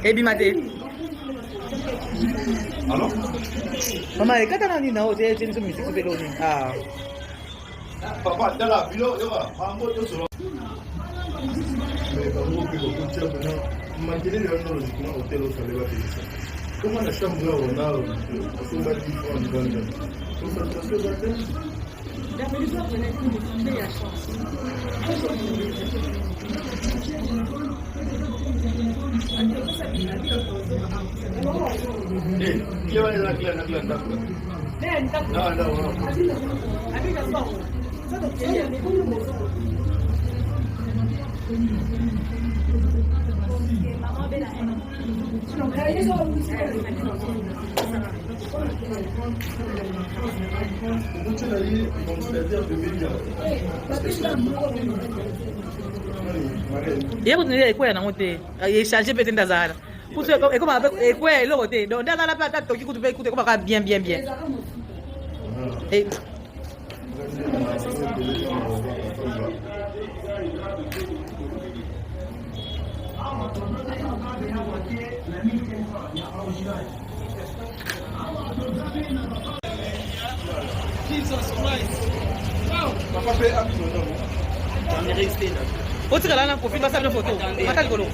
Ebi mate. Alors? Maman, quand on a dit non, c'est une musique super longue. Ah. Papa, dans la ville, il y a un mot de solo. Mais quand vous pouvez vous dire que maintenez le nom logiquement hôtel au salaire de comment la chambre on a parce qu'on va dire qu'on va dire. Donc ça se fait la maison de la chance. Qui va la clé non, non, non. Il y a quoi dans mon thé? Il change peut-être d'azar. Pour ce et comment et quoi l'autre donc dans la plate qui coûte comment bien bien bien. Et Jesus Christ. Wow. Papa fait absolument. On est resté là. Autre là, on profite de sa photo. Attends le golo.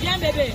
Viens bébé.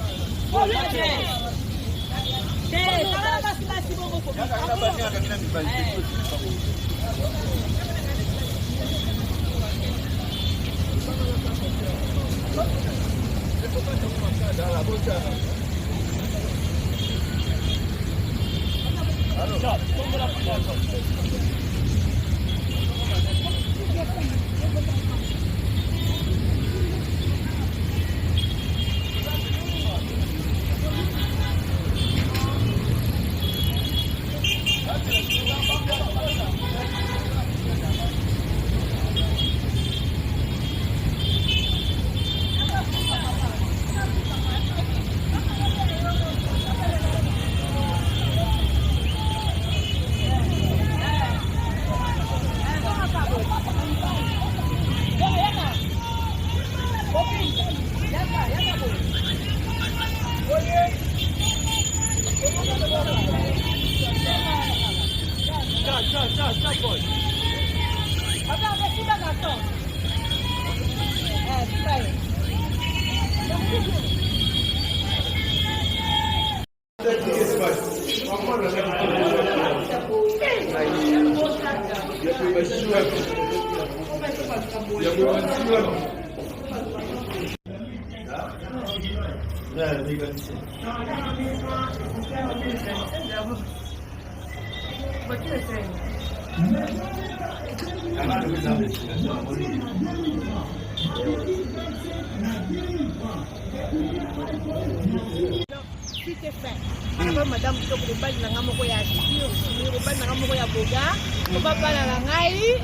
Madame Tokobali nanga moko ya sur, Tokobali nanga moko ya boga, Tokobali nanga ngai,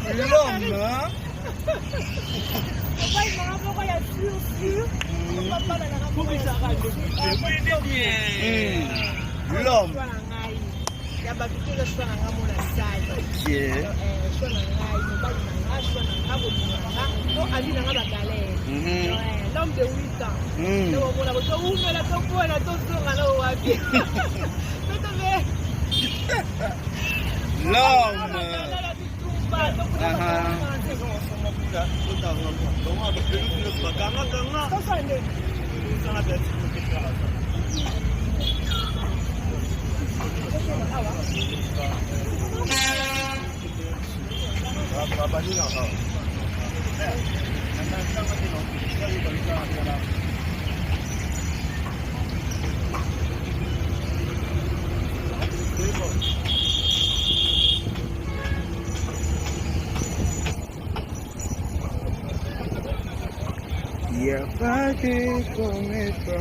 Elombe. Tokobali nanga moko ya sur, Tokobali nanga moko ya Elombe. Ya bakitelo swa nanga mona sala. Swa nanga, mobali nanga, swa nanga, bolinga, to ali nanga bakale. L'homme de 8 ans. On a besoin où mais la topo et la topo à la wapi. L'homme. Y aparte con esto.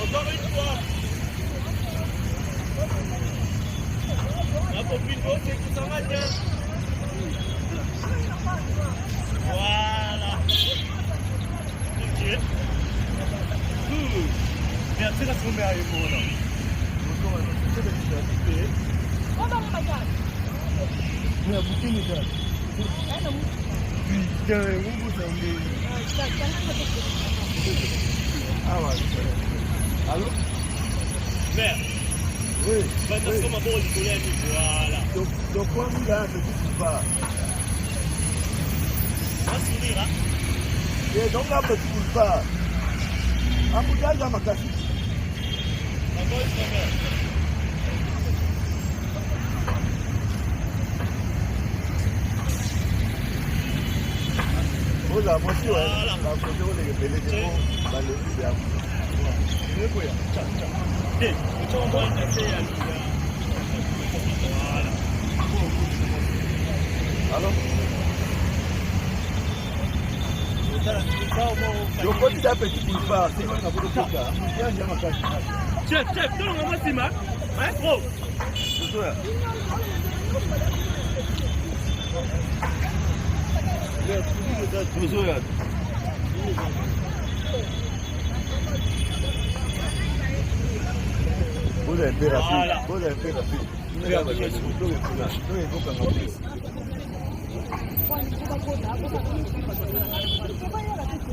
Encore une fois. La Popune, c'est qui s'en va bien. Voilà. Ok. Merci la première avec moi là. Allô? Mère. Oui. Voilà. Donc quoi, nous là, ne dis pas. sourire. Et donc là, petit boulevard. Un boulevard à ma casse. Oh la moitié, ouais. La côté où les bébés vont dans le vide. Alors le côté d'un petit boulevard, c'est quoi la photo de ça? Chef, donne-moi ma cima. Hein, gros? C'est ça. Bozo, Bozo est bien rapide. Bozo est bien rapide.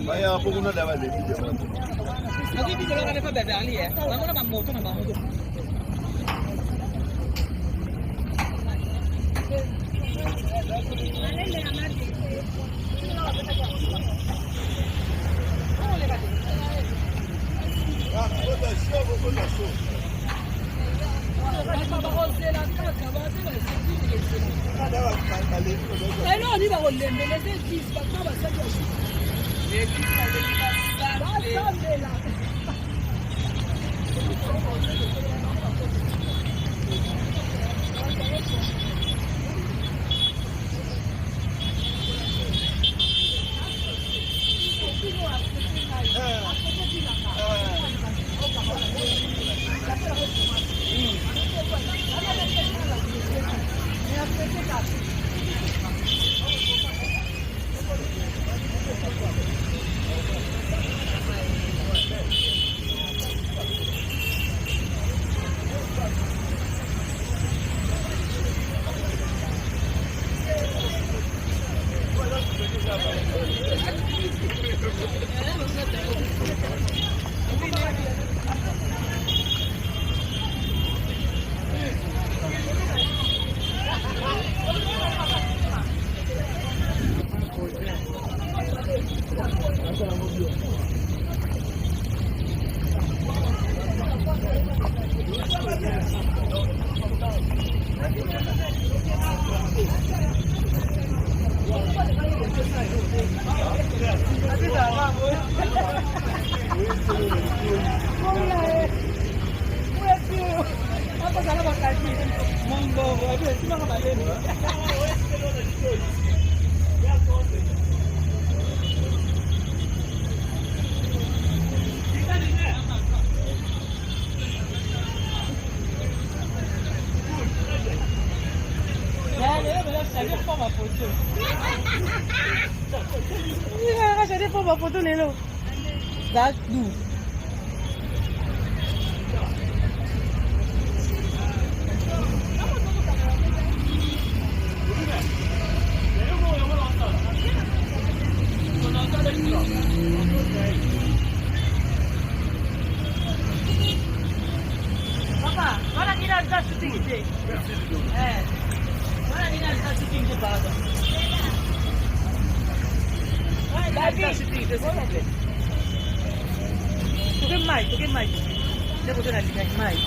Vaya pour nous d'avoir des vidéos. Nanti di kalau ada apa Beverly ya, kamu nama motor. J'allais prendre ma photo, Lélo. That's nous. Papa, voilà qui a déjà shooting ici. Voilà qui a déjà shooting ici par hasard. Toquei mais. Devo ter ali mais.